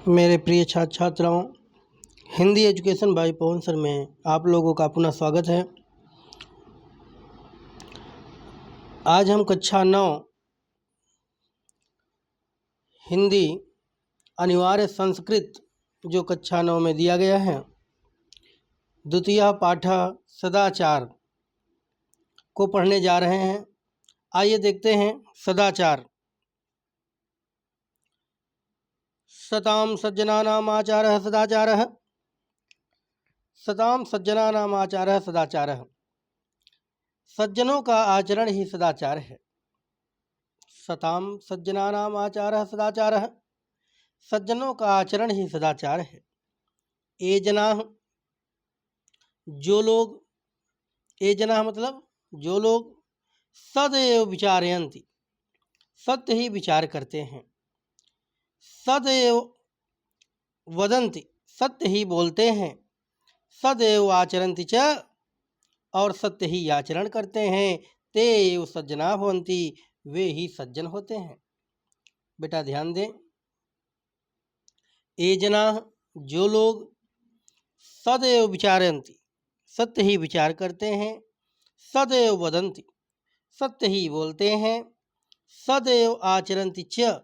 मेरे प्रिय छात्र छात्राओं, Hindi education by Pawan sir में आप लोगों का पुनः स्वागत है। आज हम कक्षा 9 हिंदी अनिवार्य संस्कृत जो कक्षा 9 में दिया गया है, द्वितीय पाठ सदाचार को पढ़ने जा रहे हैं। आइए देखते हैं सदाचार। सतां सज्जनानाम् आचारः सदाचारः। सतां सज्जनानाम् आचारः सदाचारः। सज्जनों का आचरण ही सदाचार है। सतां सज्जनानाम् आचारः सदाचारः। सज्जनों का आचरण ही सदाचार है। ये जनाः, जो लोग, ये जनाः मतलब जो लोग, सदैव विचारयन्ति, सत्य ही विचार करते हैं। सदैव वदन्ति, सत्य ही बोलते हैं। सदैव आचरन्ति च, और सत्य ही आचरण करते हैं। ते एव सज्जना भवन्ति, वे ही सज्जन होते हैं। बेटा ध्यान दें, ये जनाः, जो लोग, सदैव विचारन्ति, सत्य ही विचार करते हैं। सदैव वदन्ति, सत्य ही बोलते हैं। सदैव आचरन्ति च,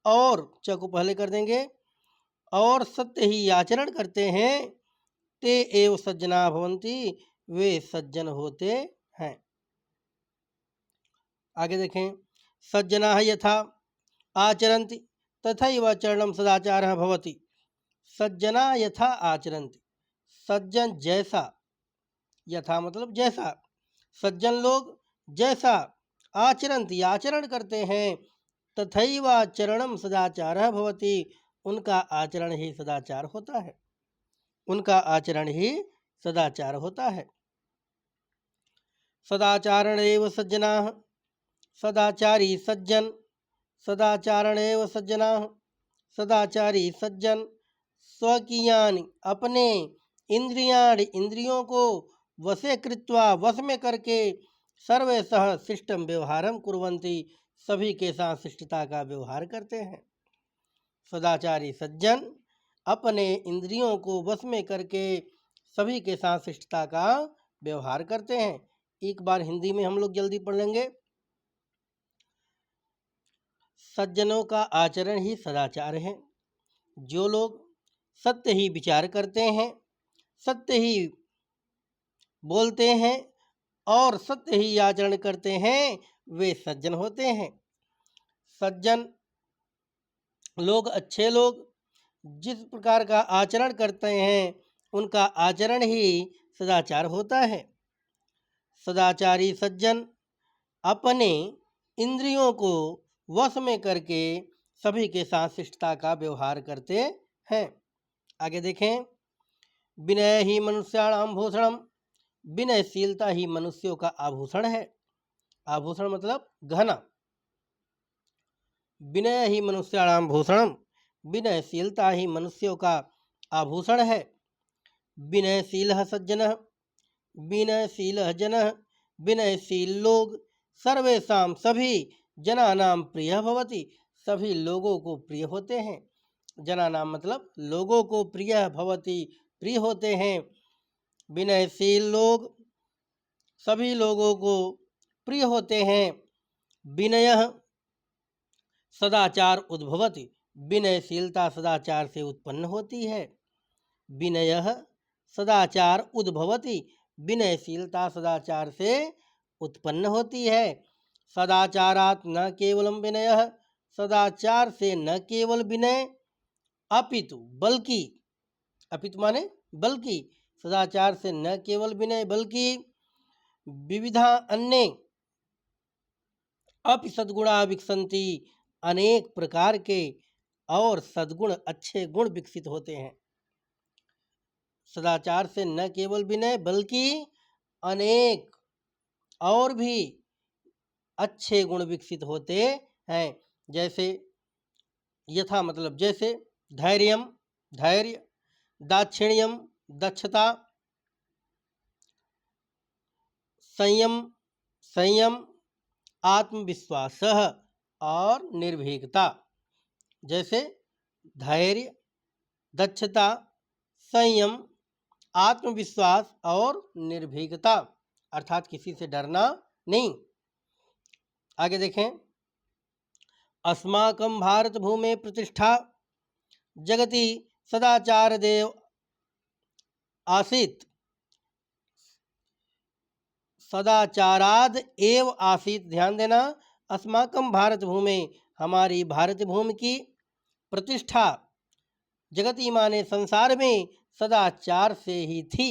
और च को पहले कर देंगे, और सत्य ही आचरण करते हैं। ते एव सज्जना भवन्ति, वे सज्जन होते हैं। आगे देखें, सज्जनाः यथा आचरन्ति तथैव चरणं सदाचारः भवति। सज्जना यथा आचरन्ति, सज्जन जैसा, यथा मतलब जैसा, सज्जन लोग जैसा आचरन्ति आचरण करते हैं, तथैव चरणं सदाचारः भवति, उनका आचरण ही सदाचार होता है। उनका आचरण ही सदाचार होता है। सदाचारणेव सज्जनाः, सदाचारी सज्जन। सदाचारणेव सज्जनाः, सदाचारी सज्जन। स्वकीयानि, अपने, इंद्रियाणि, इंद्रियों को, वशे कृत्वा, वश में करके, सर्वे सह शिष्टम व्यवहारम कुर्वन्ति, सभी के साथ शिष्टता का व्यवहार करते हैं। सदाचारी सज्जन अपने इंद्रियों को वश में करके सभी के साथ शिष्टता का व्यवहार करते हैं। एक बार हिंदी में हम लोग जल्दी पढ़ लेंगे। सज्जनों का आचरण ही सदाचार है। जो लोग सत्य ही विचार करते हैं, सत्य ही बोलते हैं, और सत्य ही आचरण करते हैं, वे सज्जन होते हैं। सज्जन लोग, अच्छे लोग जिस प्रकार का आचरण करते हैं, उनका आचरण ही सदाचार होता है। सदाचारी सज्जन अपने इंद्रियों को वश में करके सभी के साथ शिष्टता का व्यवहार करते हैं। आगे देखें, विनय ही मनुष्याणाम भूषणम। विनयशीलता ही मनुष्यों का आभूषण है। आभूषण मतलब गहना। विनय ही मनुष्याणाम भूषणम, विनयशीलता ही मनुष्यों का आभूषण है। विनयशीलः सज्जनः, विनयशीलः जनः, विनयशील लोग, सर्वेषां सभी, जनानां प्रियः भवति, सभी लोगों को प्रिय होते हैं। जनानां मतलब लोगों को, प्रियः भवति, प्रिय होते हैं। विनयशील लोग सभी लोगों को प्रिय होते हैं। विनयः सदाचार उद्भवति, विनयशीलता सदाचार से उत्पन्न होती है। विनयः सदाचार उद्भवति, विनयशीलता सदाचार से उत्पन्न होती है। सदाचारात् न केवलम विनयः, सदाचार से न केवल विनय, अपितु बल्कि, अपितु माने बल्कि, सदाचार से न केवल विनय बल्कि विविधा अन्य अपि सद्गुणा विकसन्ति, अनेक प्रकार के और सद्गुण, अच्छे गुण विकसित होते हैं। सदाचार से न केवल विनय बल्कि अनेक और भी अच्छे गुण विकसित होते हैं। जैसे, यथा मतलब जैसे, धैर्यम धैर्य, दाक्षिण्यम दक्षता, संयम संयम, आत्मविश्वासः और निर्भीकता। जैसे धैर्य, दक्षता, संयम, आत्मविश्वास और निर्भीकता, अर्थात किसी से डरना नहीं। आगे देखें, अस्माकं भारत भूमे प्रतिष्ठा जगति सदाचार देव आसीत्, सदाचाराद एव आसीत। ध्यान देना, अस्माकं भारत भूमि, हमारी भारत भूमि की प्रतिष्ठा जगती माने संसार में सदाचार से ही थी।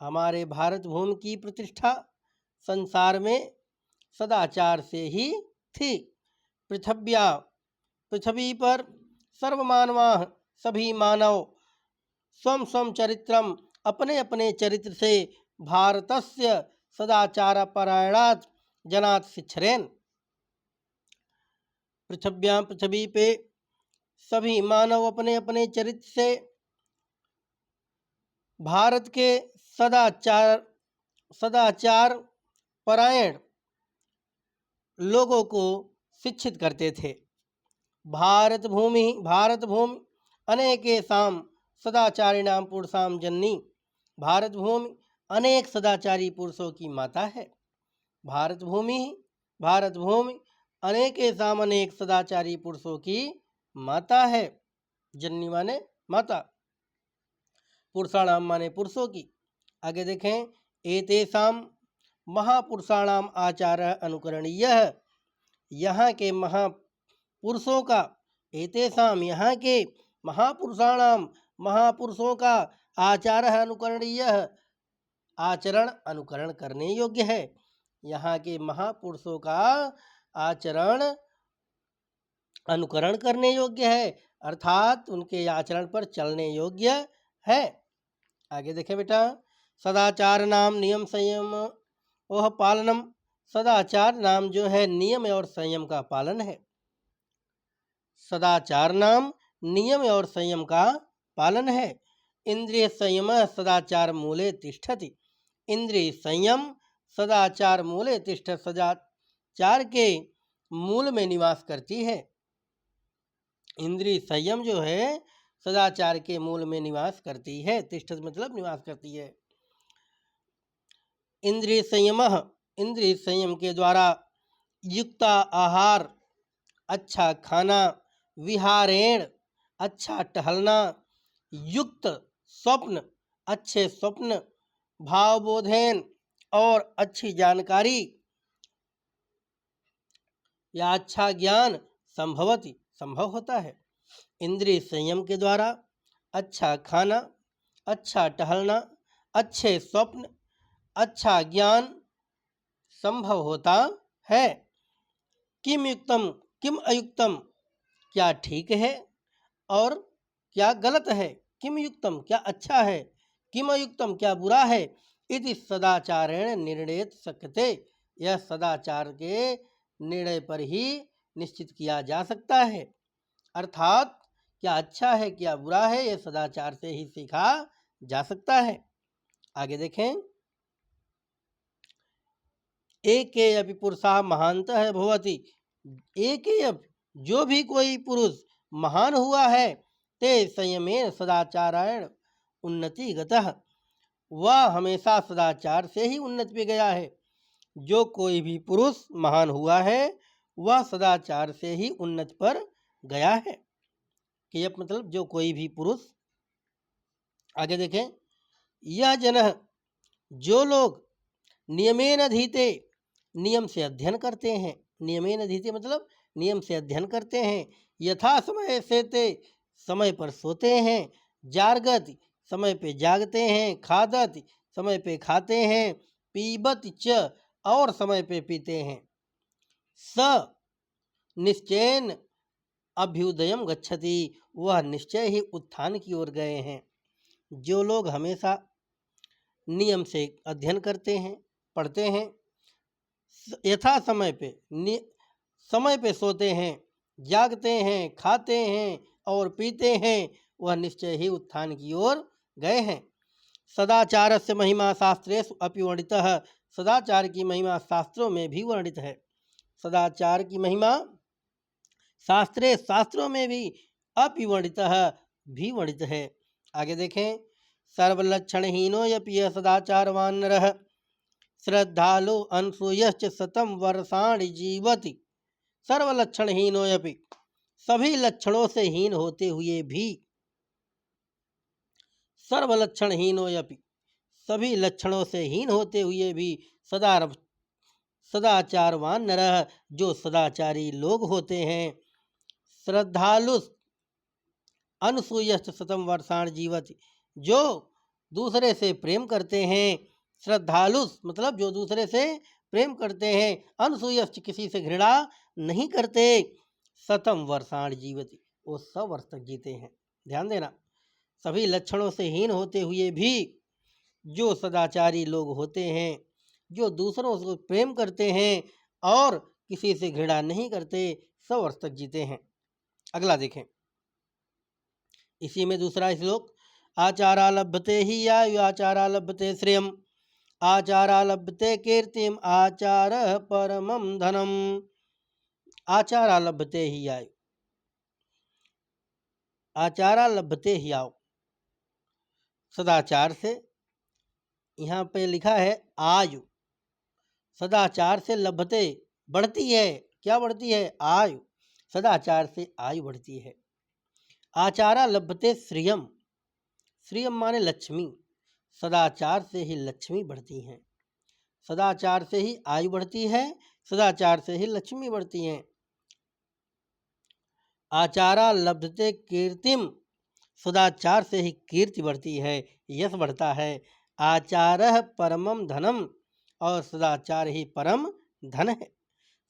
हमारे भारत भूमि की प्रतिष्ठा संसार में सदाचार से ही थी। पृथ्व्या, पृथ्वी पर सर्वमानवा, सभी मानव स्वं स्वं चरित्रम, अपने अपने चरित्र से भारतस्य सदाचार परायणात् जनात् शिक्षरेन्। पृथ्व्यां, पृथ्वी पे सभी मानव अपने अपने चरित्र से भारत के सदाचार परायण लोगों को शिक्षित करते थे। भारत भूमि अनेकेषां सदाचारिणां पुरुषां जननी, भारत भूमि अनेक सदाचारी पुरुषों की माता है। भारत भूमि अनेकेषां, अनेक सदाचारी पुरुषों की माता है। जननी माने माता, पुरुषाणाम माने पुरुषों की। आगे देखें, एतेषां महापुरुषाणाम आचारः अनुकरणीयः, यहाँ के महापुरुषों का, एतेषां यहाँ के महापुरुषाणाम महापुरुषों का आचारः अनुकरणीयः, आचरण अनुकरण करने योग्य है। यहाँ के महापुरुषों का आचरण अनुकरण करने योग्य है, अर्थात उनके आचरण पर चलने योग्य है। आगे देखें बेटा, सदाचार नाम नियम संयम वह पालनम, सदाचार नाम जो है नियम और संयम का पालन है। सदाचार नाम नियम और संयम का पालन है। इंद्रिय संयम सदाचार मूले तिष्ठति, इंद्रिय संयम सदाचार मूले तिष्ठति, सदाचार के मूल में निवास करती है। इंद्रिय संयम जो है सदाचार के मूल में निवास करती है। तिष्ठति मतलब निवास करती है। इंद्रिय संयमः, इंद्रिय संयम के द्वारा युक्ता आहार, अच्छा खाना, विहारेण अच्छा टहलना, युक्त स्वप्न अच्छे स्वप्न, भावबोधेन और अच्छी जानकारी या अच्छा ज्ञान संभव होता है। इंद्रिय संयम के द्वारा अच्छा खाना, अच्छा टहलना, अच्छे स्वप्न, अच्छा ज्ञान संभव होता है। किम युक्तम किम अयुक्तम, क्या ठीक है और क्या गलत है। किम युक्तम क्या अच्छा है, किम अयुक्तम क्या बुरा है। इति सदाचारेण निर्णयत शक्यते, यह सदाचार के निर्णय पर ही निश्चित किया जा सकता है। अर्थात क्या अच्छा है क्या बुरा है, यह सदाचार से ही सीखा जा सकता है। आगे देखें, एके अपि पुरुषः महान्तः भवति, एके अपि जो भी कोई पुरुष महान हुआ है, ते संयमेन सदाचारायण उन्नति गतः, वह हमेशा सदाचार से ही उन्नति पे गया है। जो कोई भी पुरुष महान हुआ है वह सदाचार से ही उन्नति पर गया है। कि यह मतलब जो कोई भी पुरुष। आगे देखें, यह जनः जो लोग नियमेन अधीते, नियम से अध्ययन करते हैं। नियमेन अधीते मतलब नियम से अध्ययन करते हैं। यथा समय सेते, समय पर सोते हैं। जागत, समय पे जागते हैं। खादत, समय पे खाते हैं। पीबत च, और समय पे पीते हैं। स निश्चयन अभ्युदयम गच्छति, वह निश्चय ही उत्थान की ओर गए हैं। जो लोग हमेशा नियम से अध्ययन करते हैं, पढ़ते हैं, यथा समय पे सोते हैं, जागते हैं, खाते हैं और पीते हैं, वह निश्चय ही उत्थान की ओर गए हैं। सदाचारस्य महिमा शास्त्रेषु अपि वर्णितः, सदाचार की महिमा शास्त्रों में भी वर्णित है। सदाचार की महिमा शास्त्रों में भी अपि वर्णितः भी वर्णित है। आगे देखें, सर्वलक्षणहीनो यपि यः सदाचारवान् नरः श्रद्धालु अनसूयश्च शतं वर्षाणि जीवति। सर्वलक्षणहीनो यपि, सभी लक्षणों से हीन होते हुए भी, सर्वलक्षणहीनो यपि, सभी लक्षणों से हीन होते हुए भी सदाचारवान नरः, जो सदाचारी लोग होते हैं, श्रद्धालु अनसूयश्च शतं वर्षाणि जीवति, जो दूसरे से प्रेम करते हैं, श्रद्धालु मतलब जो दूसरे से प्रेम करते हैं, अनसूयश्च किसी से घृणा नहीं करते, शतं वर्षाणि जीवति, वो 100 वर्ष तक जीते हैं। ध्यान देना, सभी लक्षणों से हीन होते हुए भी जो सदाचारी लोग होते हैं, जो दूसरों से प्रेम करते हैं और किसी से घृणा नहीं करते, 100 वर्ष तक जीते हैं। अगला देखें, इसी में दूसरा श्लोक, आचारा लभते ही आयु आचारा लभते श्रियम आचारा लभते कीर्तिम आचार परमम धनम। आचारा लभते ही आयु, आचारा लभते ही आयु, सदाचार से, यहाँ पे लिखा है आयु, सदाचार से लभते बढ़ती है, क्या बढ़ती है? आयु, सदाचार से आयु बढ़ती है। आचारा लभते श्रियम, श्रियम माने लक्ष्मी, सदाचार से ही लक्ष्मी बढ़ती हैं, सदाचार से ही आयु बढ़ती है, सदाचार से ही लक्ष्मी बढ़ती हैं। आचारा लभते कीर्तिम, सदाचार से ही कीर्ति बढ़ती है, यश बढ़ता है। आचारः परमम धनम, और सदाचार ही परम धन है,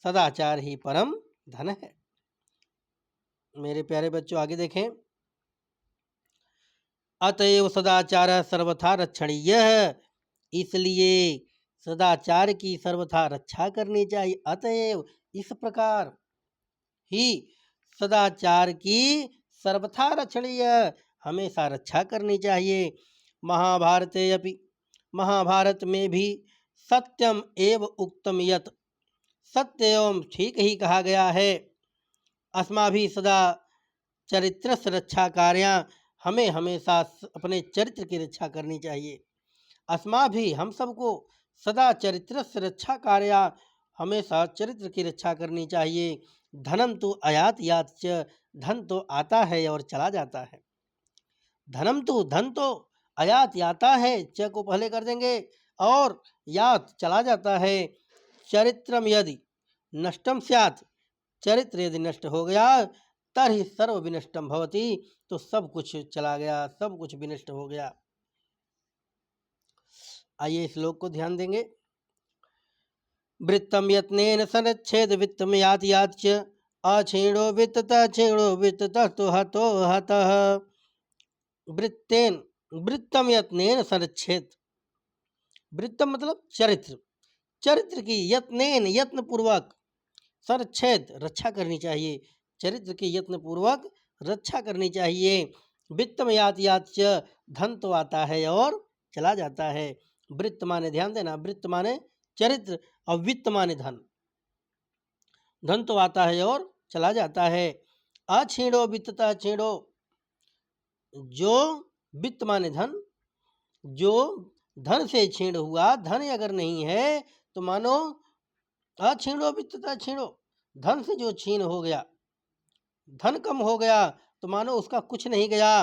सदाचार ही परम धन है। मेरे प्यारे बच्चों, आगे देखें, अतएव सदाचार सर्वथा रक्षणीय, इसलिए सदाचार की सर्वथा रक्षा करनी चाहिए। अतएव, इस प्रकार ही सदाचार की सर्वथा रक्षणीय, हमेशा रक्षा करनी चाहिए। महाभारते अपि, महाभारत में भी सत्यम एव उक्तम यत्, सत्य एवं ठीक ही कहा गया है। अस्माभिः सदा चरित्रस्य रक्षा कार्या, हमें हमेशा अपने चरित्र की रक्षा करनी चाहिए। अस्माभिः, हम सबको, सदा चरित्रस्य रक्षा कार्या, हमेशा चरित्र की रक्षा करनी चाहिए। धनम तो आयात यात च, धन तो आता है और चला जाता है। धनम तो, धन तो आयात याता है, च को पहले कर देंगे, और यात चला जाता है। चरित्रम यदि नष्टम स्यात्, चरित्र यदि नष्ट हो गया, तर्हि सर्व विनष्टम भवति, तो सब कुछ चला गया, सब कुछ विनष्ट हो गया। आइए श्लोक को ध्यान देंगे। वृत्तम यत्नेन सनच्छेद वित्तम यात यात च, अक्षीणो वित्ततः क्षीणो वित्ततः तो हतो हतः। वृत्तेन, वृत्तम यत्नेन सनच्छेद, वृत्तम मतलब चरित्र, चरित्र की यत्नेन यत्न पूर्वक, सरच्छेद रक्षा करनी चाहिए, चरित्र की यत्न पूर्वक रक्षा करनी चाहिए। वित्तम यात यात च, धन तो आता है और चला जाता है। वृत्त माने, ध्यान देना, वृत्त माने चरित्र और वित्त माने धन, धन तो आता है और चला जाता है। अक्षीणो वित्ततः क्षीणो, जो वित्त माने धन, जो धन से क्षीण हुआ, धन अगर नहीं है तो मानो अक्षीणो वित्ततः क्षीणो, धन से जो क्षीण हो गया, धन कम हो गया, तो मानो उसका कुछ नहीं गया।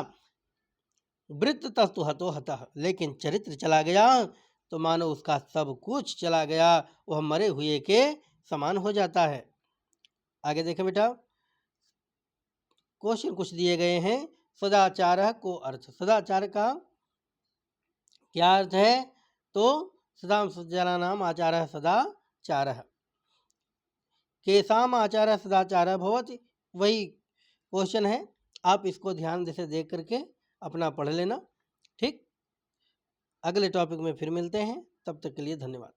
वृत्त तस्तु हतो हतः, लेकिन चरित्र चला गया तो मानो उसका सब कुछ चला गया, वह मरे हुए के समान हो जाता है। आगे देखें बेटा, क्वेश्चन कुछ दिए गए हैं। सदाचार को अर्थ, सदाचार का क्या अर्थ है? तो सदाम सज्जनानाम आचारः सदाचारः, केसाम आचारः सदाचारः भवति, वही क्वेश्चन है। आप इसको ध्यान से देख करके अपना पढ़ लेना। ठीक, अगले टॉपिक में फिर मिलते हैं, तब तक के लिए धन्यवाद।